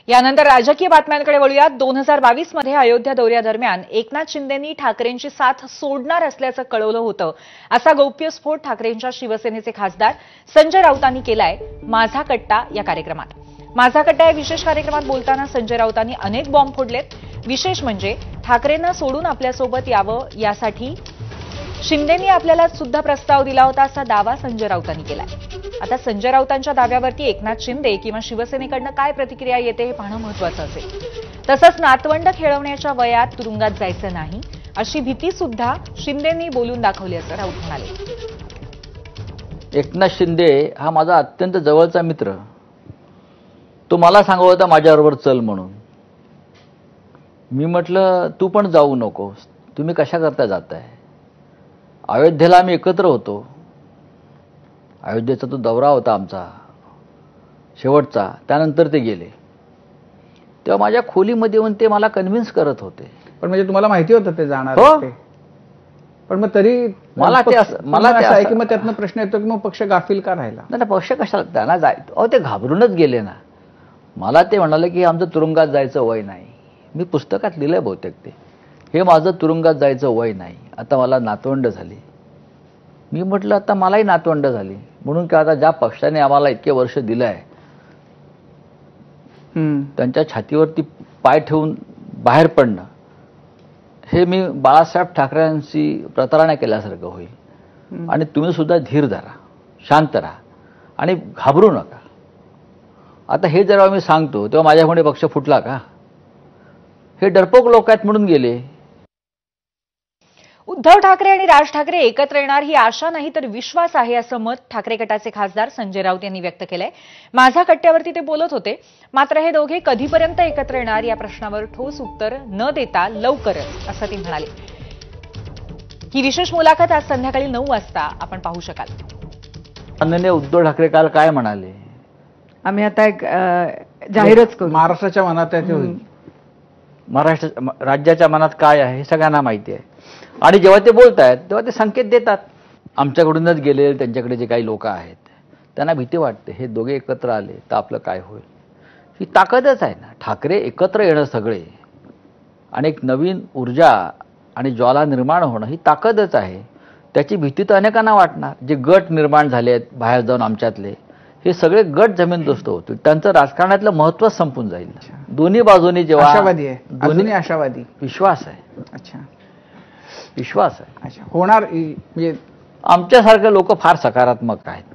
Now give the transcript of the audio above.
यानंतर राजकीय बातम्यांकडे वळूयात. 2022 मध्ये अयोध्या दौऱ्यादरम्यान एकनाथ शिंदेंनी ठाकरेंची साथ सोडणार असल्याचं कळवलं होतं. असा गौप्यस्फोट ठाकरेंच्या शिवसेनेचे खासदार संजय राऊतांनी केलाय माझा कट्टा या कार्यक्रमात. माझा कट्टा या विशेष कार्यक्रमात बोलताना संजय राऊतांनी अनेक बॉम्ब फोडलेत. विशेष म्हणजे ठाकरेंना सोडून आपल्यासोबत यावं यासाठी शिंदेंनी आपल्याला सुद्धा प्रस्ताव दिला होता असा दावा संजय राऊतांनी केलाय. आता संजय राऊतांच्या दाव्यावरती एकनाथ शिंदे किंवा शिवसेनेकडनं काय प्रतिक्रिया येते हे पाहणं महत्त्वाचं असेल. तसंच नातवंड खेळवण्याच्या वयात तुरुंगात जायचं नाही अशी भीती सुद्धा शिंदेंनी बोलून दाखवली असं राऊत म्हणाले. एकनाथ शिंदे हा माझा अत्यंत जवळचा मित्र. तो मला सांगत होता माझ्याबरोबर चल म्हणून. मी म्हटलं तू पण जाऊ नकोस, तुम्ही कशा करता जाताय. अयोध्येला आम्ही एकत्र होतो. अयोध्येचा तो दौरा होता आमचा शेवटचा. त्यानंतर ते गेले. तेव्हा माझ्या खोलीमध्ये येऊन ते मला कन्व्हिन्स करत होते. पण म्हणजे तुम्हाला माहिती होतं ते जाणार हो. ते? पण मग तरी मला ते असं आहे की मग त्यातनं प्रश्न येतो की मग पक्ष गाफील का राहिला. नाही, पक्ष कशाला त्यांना जायचं. अहो ते घाबरूनच गेले ना. मला ते म्हणाले की आमचं तुरुंगात जायचं वय नाही. मी पुस्तकात लिहिलंय बहुतेक ते, हे माझं तुरुंगात जायचं वय नाही. आता मला नातवंड झाली. मी म्हटलं आता मलाही नातवंड झाली म्हणून की आता ज्या पक्षाने आम्हाला इतके वर्ष दिलं आहे त्यांच्या छातीवरती पाय ठेवून बाहेर पडणं हे मी बाळासाहेब ठाकरेंशी प्रतारणा केल्यासारखं होईल. आणि तुम्ही सुद्धा धीर धरा, शांत राहा आणि घाबरू नका. आता हे जेव्हा मी सांगतो तेव्हा माझ्यामुळे पक्ष फुटला का. हे डरपोक लोक आहेत म्हणून गेले. उद्धव ठाकरे आणि राज ठाकरे एकत्र येणार ही आशा नाही तर विश्वास आहे असं मत ठाकरे गटाचे खासदार संजय राऊत यांनी व्यक्त केलंय. माझा कट्ट्यावरती ते बोलत होते. मात्र हे दोघे कधीपर्यंत एकत्र येणार या प्रश्नावर ठोस उत्तर न देता लवकरच असं ते म्हणाले. ही विशेष मुलाखत आज संध्याकाळी 9 वाजता आपण पाहू शकाल. माननीय उद्धव ठाकरे काल काय म्हणाले. आम्ही आता एक जाहीरच करू. महाराष्ट्राच्या मनात आहे ते होईल. महाराष्ट्र राज्याच्या मनात काय आहे हे सगळ्यांना माहिती आहे. आणि जेव्हा ते बोलत आहेत तेव्हा ते संकेत देतात. आमच्याकडूनच गेलेले त्यांच्याकडे जे काही लोक आहेत त्यांना भीती वाटते हे दोघे एकत्र आले तर आपलं काय होईल. ही ताकदच आहे ना. ठाकरे एकत्र येणं सगळे आणि एक नवीन ऊर्जा आणि ज्वाला निर्माण होणं ही ताकदच आहे. त्याची भीती तर अनेकांना वाटणार. जे गट निर्माण झाले आहेत बाहेर जाऊन आमच्यातले हे सगळे गट जमीनदोस्त होतील. त्यांचं राजकारणातलं महत्त्व संपून जाईल. दोन्ही बाजूनी जेव्हा आशावादी आहे, दोन्ही आशावादी. विश्वास आहे. अच्छा, विश्वास आहे. अच्छा होणार म्हणजे आमच्यासारखे लोक फार सकारात्मक आहेत.